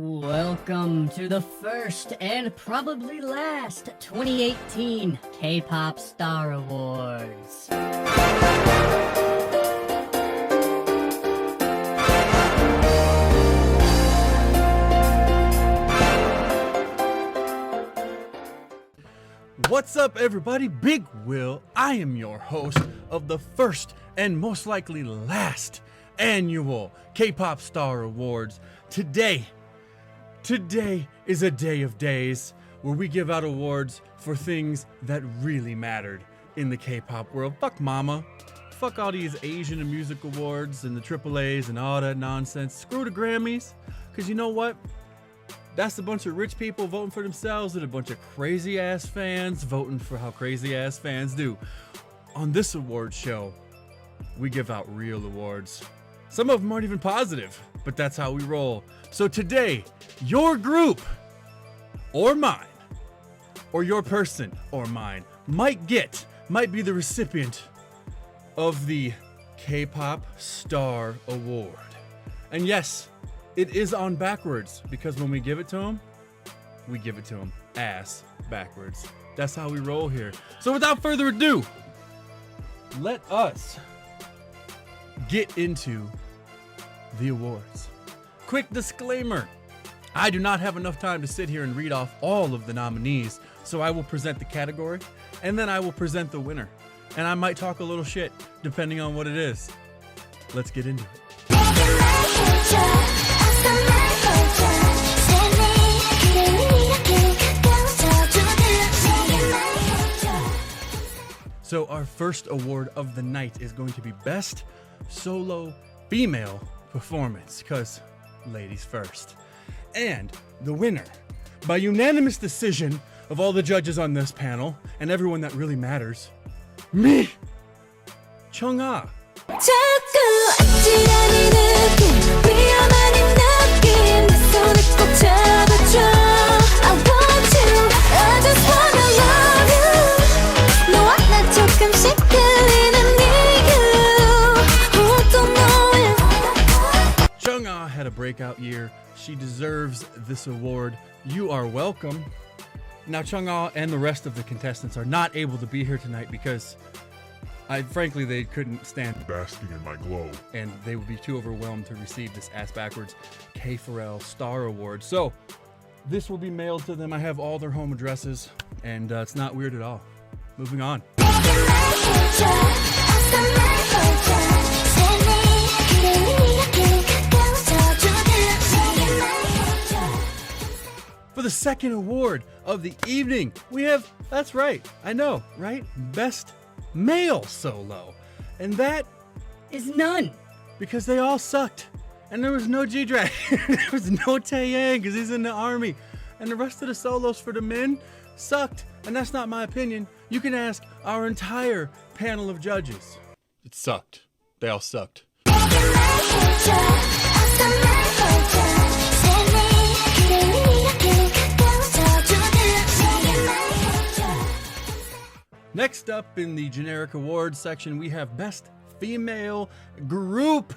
Welcome to the first and probably last 2018 K-Pop Star Awards. What's up, everybody? Big Will. I am your host of the first and most likely last annual K-Pop Star Awards. Today is a day of days where we give out awards for things that really mattered in the K-pop world. Fuck mama. Fuck all these Asian and music awards and the AAAs and all that nonsense. Screw the Grammys. Because you know what? That's a bunch of rich people voting for themselves and a bunch of crazy ass fans voting for how crazy ass fans do. On this award show, we give out real awards. Some of them aren't even positive, but that's how we roll. So today, your group, or mine, or your person, or mine, might be the recipient of the K-Pop Star Award. And yes, it is on backwards, because when we give it to them, we give it to them ass backwards. That's how we roll here. So without further ado, let us get into the awards. Quick disclaimer, I do not have enough time to sit here and read off all of the nominees, so I will present the category, and then I will present the winner. And I might talk a little shit, depending on what it is. Let's get into it. So our first award of the night is going to be Best Solo Female Performance, because ladies first. And the winner, by unanimous decision of all the judges on this panel, and everyone that really matters, me, Chung-ah. Chung-ah had a breakout year. She deserves this award. You are welcome. Now, Chung-ah and the rest of the contestants are not able to be here tonight because frankly, they couldn't stand basking in my glow, and they would be too overwhelmed to receive this ass backwards K4L Star Award. So this will be mailed to them. I have all their home addresses, and it's not weird at all. Moving on. For the second award of the evening, we have, that's right, I know, right? Best Male Solo. And that Is none. because they all sucked. And there was no G-Dragon. There was no Taeyang because he's in the army. And the rest of the solos for the men sucked. And that's not my opinion. You can ask our entire panel of judges. It sucked. They all sucked. Next up in the generic awards section, we have Best Female Group.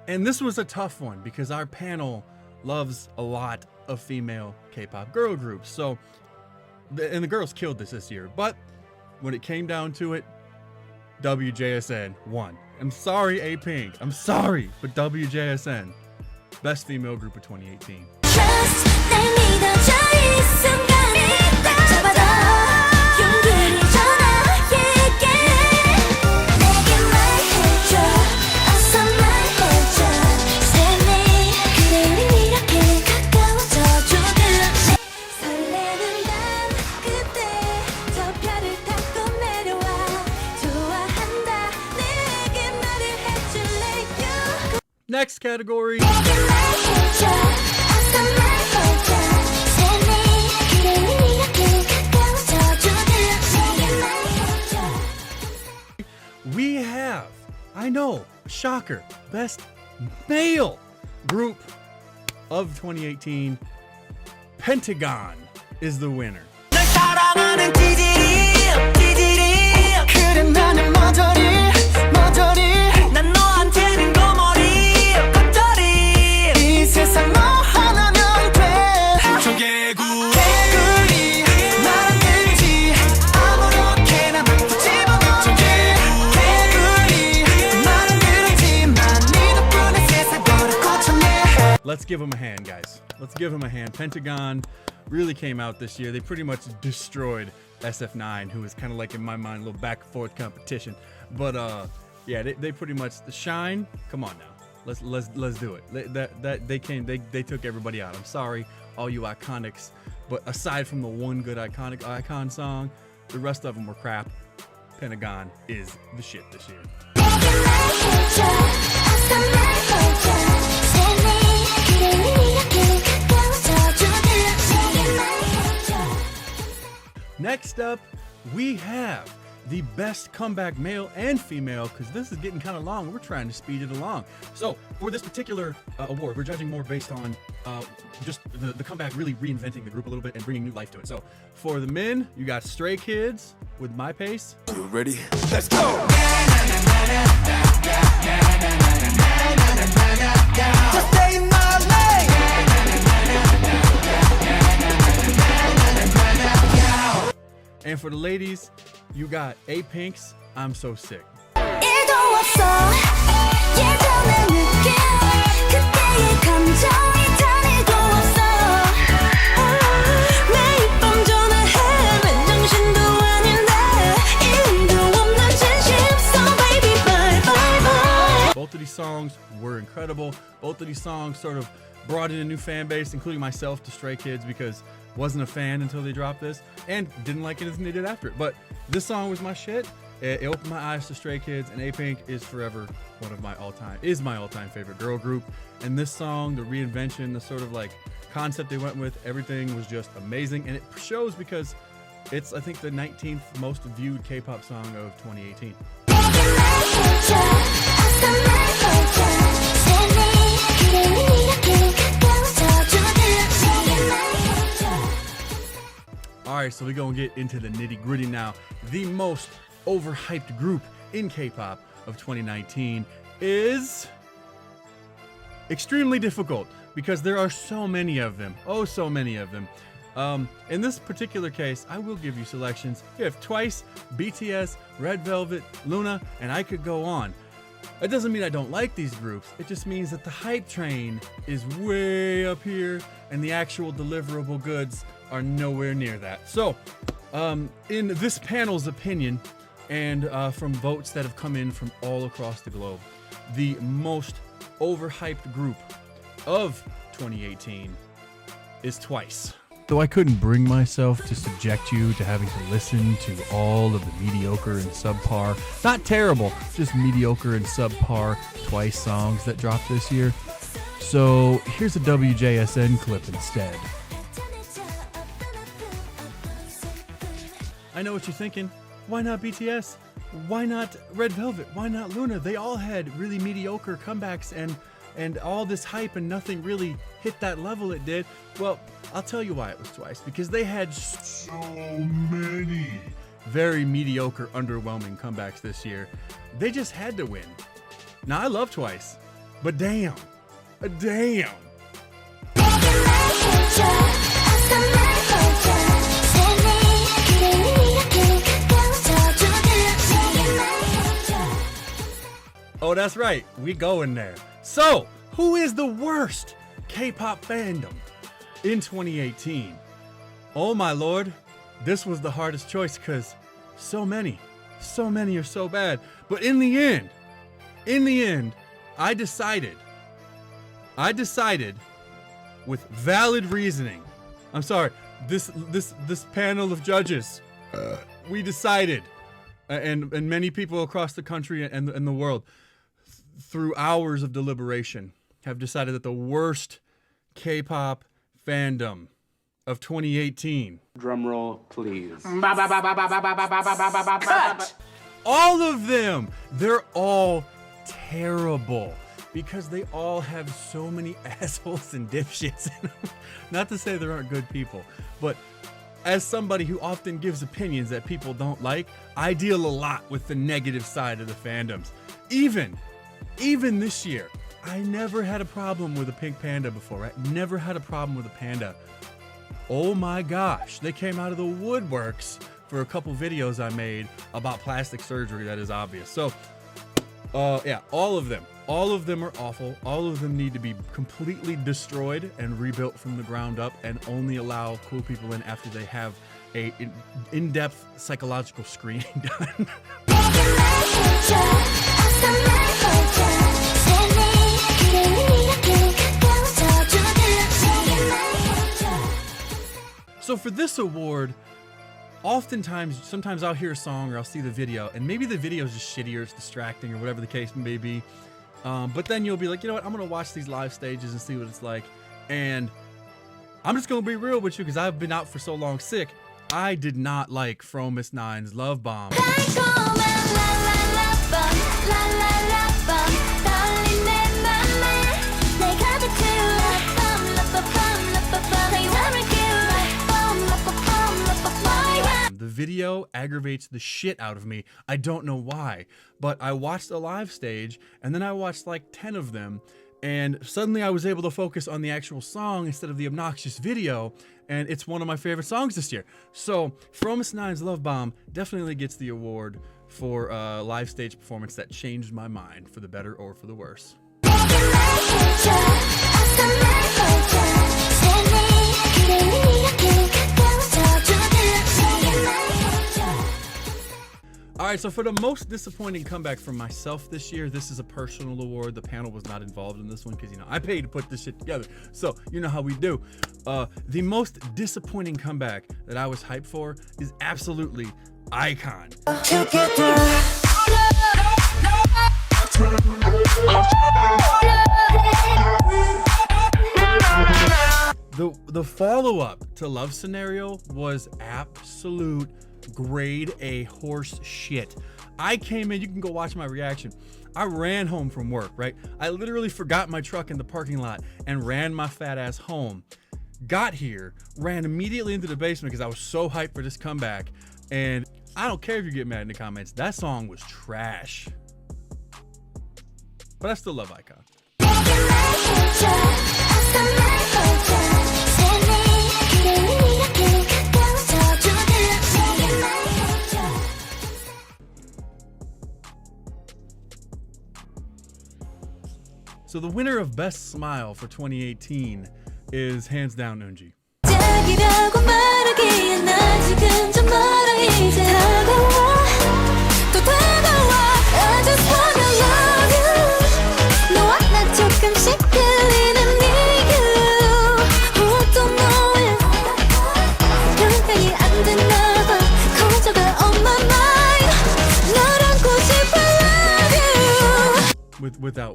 And this was a tough one because our panel loves a lot of female K-pop girl groups. So, and the girls killed this year. But when it came down to it, WJSN won. I'm sorry, A-Pink. I'm sorry, but WJSN, Best Female Group of 2018. Next category. We have, I know, shocker, Best Male Group of 2018. Pentagon is the winner. 난 너한테는 거머리 겉절이 이 세상 너 하나면 Let's give them a hand, guys. Let's give them a hand. Pentagon really came out this year. They pretty much destroyed SF9, who was kind of like, in my mind, a little back and forth competition. But yeah, they pretty much, the Shine. Come on now, let's do it. They took everybody out. I'm sorry, all you iconics, but aside from the one good icon song, the rest of them were crap. Pentagon is the shit this year. Next up, we have the best comeback male and female, because this is getting kind of long. We're trying to speed it along. So for this particular award, we're judging more based on just the comeback really reinventing the group a little bit and bringing new life to it. So for the men, you got Stray Kids with My Pace. You ready? Let's go! Just stay in my lane. And for the ladies, you got A-Pink's I'm So Sick. Both of these songs were incredible. Both of these songs sort of brought in a new fan base, including myself, to Stray Kids, because wasn't a fan until they dropped this and didn't like anything they did after it. But this song was my shit. It opened my eyes to Stray Kids, and A-Pink is forever one of my all-time favorite girl group. And this song, the reinvention, the sort of like concept they went with, everything was just amazing. And it shows because it's, I think, the 19th most viewed K-pop song of 2018. Alright, so we're gonna get into the nitty gritty now. The most overhyped group in K-pop of 2019 is extremely difficult because there are so many of them. Oh, so many of them. In this particular case, I will give you selections. You have Twice, BTS, Red Velvet, Luna, and I could go on. That doesn't mean I don't like these groups. It just means that the hype train is way up here and the actual deliverable goods are nowhere near that. So, in this panel's opinion, and from votes that have come in from all across the globe, the most overhyped group of 2018 is Twice. Though I couldn't bring myself to subject you to having to listen to all of the mediocre and subpar, not terrible, just mediocre and subpar Twice songs that dropped this year, so here's a WJSN clip instead. I know what you're thinking. Why not BTS? Why not Red Velvet? Why not Luna? They all had really mediocre comebacks and all this hype and nothing really hit that level it did. Well, I'll tell you why it was Twice. Because they had so many very mediocre, underwhelming comebacks this year. They just had to win. Now, I love Twice, but damn. Damn. Oh, that's right. We going there. So, who is the worst K-pop fandom in 2018? Oh my lord, this was the hardest choice because so many are so bad. But in the end, I decided with valid reasoning. I'm sorry, this panel of judges, we decided, and many people across the country and the world, through hours of deliberation, have decided that the worst K-pop fandom of 2018. Drum roll, please. Cut! All of them! They're all terrible because they all have so many assholes and dipshits in them. Not to say there aren't good people, but as somebody who often gives opinions that people don't like, I deal a lot with the negative side of the fandoms. Even this year, I never had a problem with a pink panda before, right? Never had a problem with a panda. Oh my gosh, they came out of the woodworks for a couple videos I made about plastic surgery that is obvious. So, yeah, all of them All of them are awful. All of them need to be completely destroyed and rebuilt from the ground up, and only allow cool people in after they have a in-depth psychological screening done. So for this award, sometimes I'll hear a song or I'll see the video, and maybe the video is just shitty or it's distracting or whatever the case may be. But then you'll be like, you know what, I'm gonna watch these live stages and see what it's like. And I'm just gonna be real with you, because I've been out for so long sick. I did not like Fromis 9's Love Bomb. The video aggravates the shit out of me. I don't know why, but I watched a live stage and then I watched like 10 of them, and suddenly I was able to focus on the actual song instead of the obnoxious video, and it's one of my favorite songs this year. So Fromis 9's Love Bomb definitely gets the award for a live stage performance that changed my mind for the better or for the worse. All right, so for the most disappointing comeback from myself this year, this is a personal award. The panel was not involved in this one because, you know, I paid to put this shit together. So you know how we do. The most disappointing comeback that I was hyped for is absolutely Icon. The follow-up to Love Scenario was absolute grade A horse shit. I came in, you can go watch my reaction. I ran home from work, right? I literally forgot my truck in the parking lot and ran my fat ass home. Got here, ran immediately into the basement because I was so hyped for this comeback. And I don't care if you get mad in the comments, that song was trash. But I still love Icon. So the winner of Best Smile for 2018 is hands down Eunji.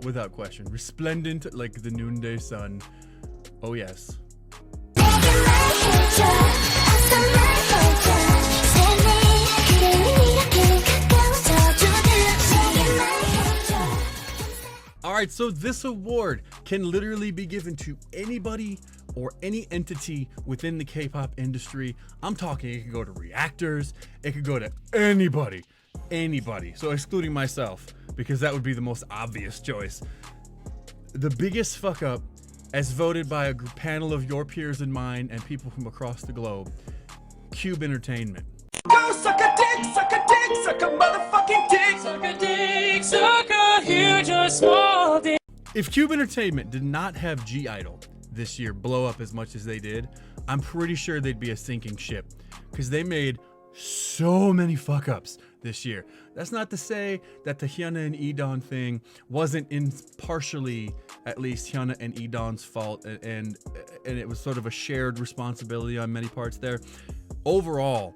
Without question. Resplendent like the noonday sun. Oh yes. Alright, so this award can literally be given to anybody or any entity within the K-pop industry. I'm talking, it could go to reactors, it could go to anybody. So excluding myself, because that would be the most obvious choice. The biggest fuck up, as voted by a panel of your peers and mine and people from across the globe, Cube Entertainment. Go suck a dick, suck a dick, suck a motherfucking dick. Suck a dick, suck a huge or small dick. If Cube Entertainment did not have G-Idol this year blow up as much as they did, I'm pretty sure they'd be a sinking ship, because they made so many fuck ups this year. That's not to say that the Hyuna and Edon thing wasn't partially, at least, Hyuna and Edon's fault, and it was sort of a shared responsibility on many parts there. Overall,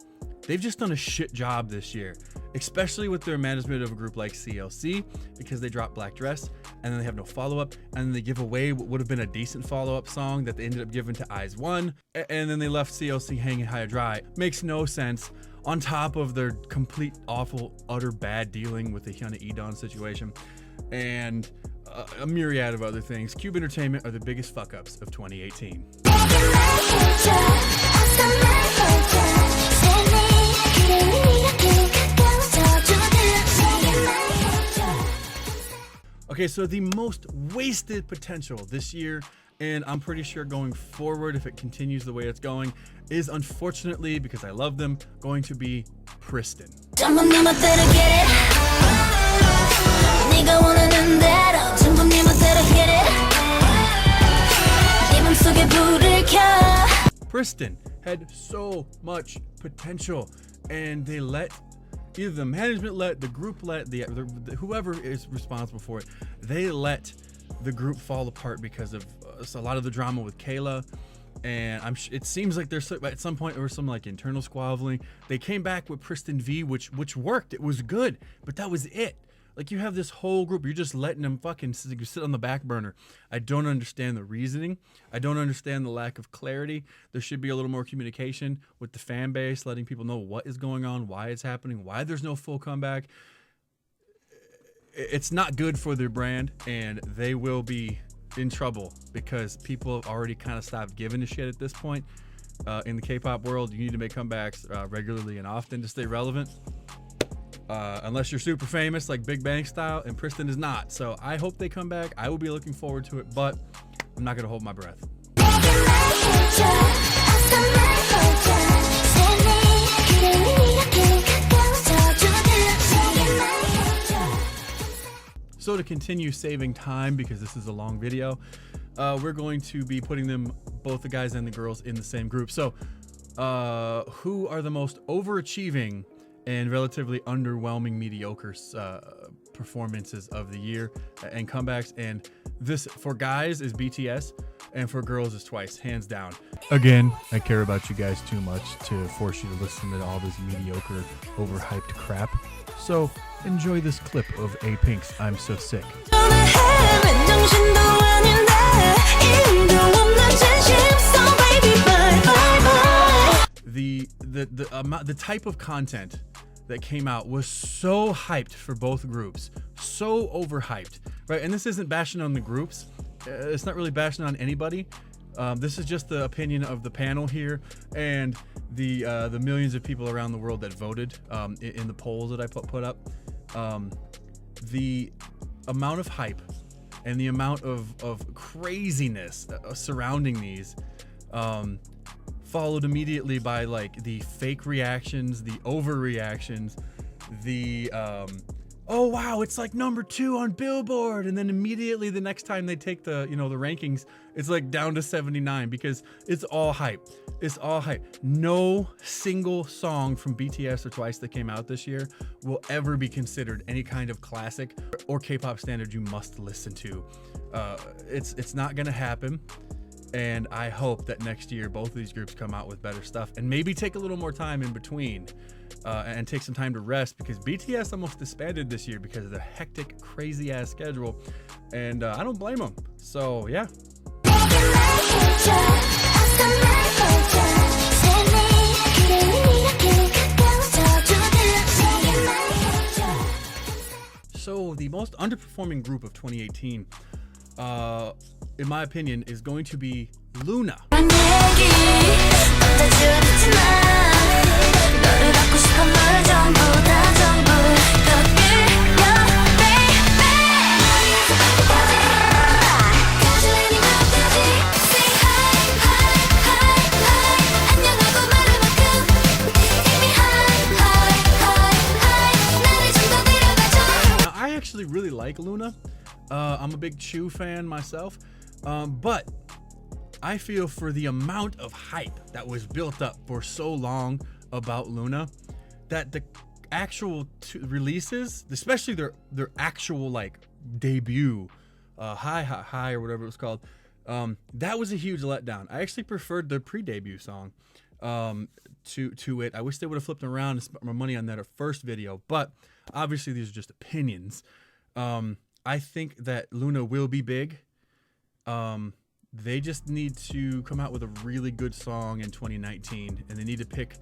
they've just done a shit job this year, especially with their management of a group like CLC, because they dropped Black Dress and then they have no follow-up, and then they give away what would have been a decent follow-up song that they ended up giving to Eyes One, and then they left CLC hanging high and dry. Makes no sense, on top of their complete awful utter bad dealing with the Hyuna Edon situation and a myriad of other things. Cube Entertainment are the biggest fuck-ups of 2018. Okay, so the most wasted potential this year, and I'm pretty sure going forward, if it continues the way it's going, is unfortunately, because I love them, going to be Pristin. Pristin had so much potential, and they let either the management let, the group let, the whoever is responsible for it, they let the group fall apart because of a lot of the drama with Kayla. And it seems like there's at some point there was some like internal squabbling. They came back with Pristin V, which worked. It was good, but that was it. Like, you have this whole group, you're just letting them fucking sit on the back burner. I don't understand the reasoning. I don't understand the lack of clarity. There should be a little more communication with the fan base, letting people know what is going on, why it's happening, why there's no full comeback. It's not good for their brand, and they will be in trouble because people have already kind of stopped giving a shit at this point. In the K-pop world, you need to make comebacks regularly and often to stay relevant. Unless you're super famous like Big Bang style, and Pristin is not. So I hope they come back. I will be looking forward to it, but I'm not gonna hold my breath. So to continue saving time, because this is a long video, we're going to be putting them, both the guys and the girls, in the same group. So who are the most overachieving and relatively underwhelming mediocre performances of the year and comebacks? And this for guys is BTS, and for girls is Twice, hands down. Again, I care about you guys too much to force you to listen to all this mediocre, overhyped crap. So enjoy this clip of A-Pink's I'm So Sick. The type of content that came out was so hyped for both groups, so overhyped, right? And this isn't bashing on the groups. It's not really bashing on anybody. This is just the opinion of the panel here and the millions of people around the world that voted in the polls that I put up. The amount of hype and the amount of craziness surrounding these followed immediately by like the fake reactions, the overreactions, the oh wow, it's like #2 on Billboard, and then immediately the next time they take the the rankings, it's like down to 79 because it's all hype. It's all hype. No single song from BTS or Twice that came out this year will ever be considered any kind of classic or K-pop standard you must listen to. It's not gonna happen. And I hope that next year both of these groups come out with better stuff and maybe take a little more time in between and take some time to rest, because BTS almost disbanded this year because of their hectic, crazy ass schedule. And I don't blame them. So yeah. So the most underperforming group of 2018, in my opinion, is going to be Luna. I actually really like Luna. I'm a big Chu fan myself. But I feel for the amount of hype that was built up for so long about Luna, that the actual releases, especially their actual like debut, Hi or whatever it was called, that was a huge letdown. I actually preferred their pre-debut song to it. I wish they would have flipped around and spent more money on that first video, but obviously these are just opinions. I think that Luna will be big. They just need to come out with a really good song in 2019, and they need to pick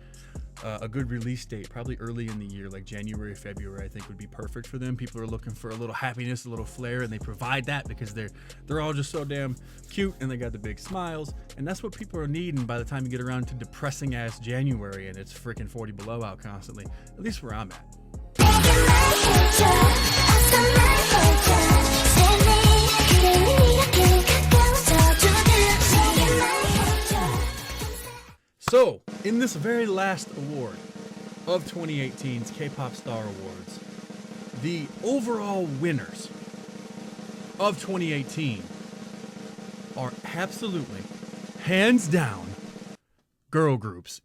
a good release date, probably early in the year, like January, February. I think would be perfect for them. People are looking for a little happiness, a little flair, and they provide that because they're all just so damn cute, and they got the big smiles, and that's what people are needing by the time you get around to depressing ass January and it's freaking 40 below out constantly. At least where I'm at. So, in this very last award of 2018's K-Pop Star Awards, the overall winners of 2018 are absolutely, hands down, girl groups.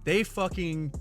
They fucking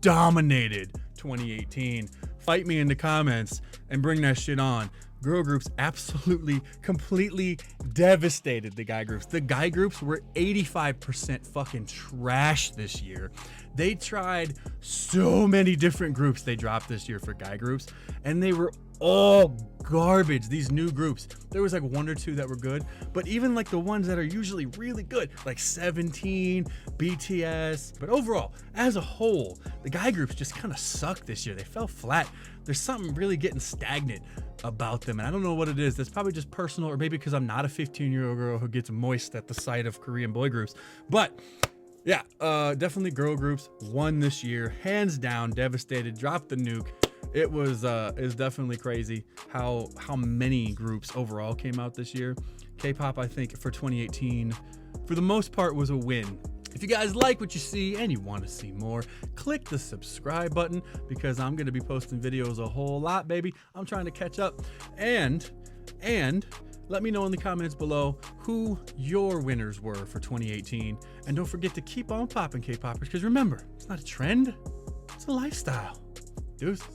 dominated 2018. Fight me in the comments and bring that shit on. Girl groups absolutely, completely devastated the guy groups. The guy groups were 85% fucking trash this year. They tried so many different groups they dropped this year for guy groups, and they were all garbage. These new groups, there was like one or two that were good, but even like the ones that are usually really good, like 17, BTS, but overall, as a whole, the guy groups just kind of suck this year. They fell flat. There's something really getting stagnant about them, and I don't know what it is. That's probably just personal, or maybe because I'm not a 15-year-old girl who gets moist at the sight of Korean boy groups. But yeah, definitely girl groups won this year, hands down. Devastated, dropped the nuke. It was definitely crazy how many groups overall came out this year. K-pop, I think, for 2018, for the most part, was a win. If you guys like what you see and you want to see more, click the subscribe button, because I'm going to be posting videos a whole lot, baby. I'm trying to catch up. And let me know in the comments below who your winners were for 2018. And don't forget to keep on popping, K-popers, because remember, it's not a trend, it's a lifestyle. Deuces.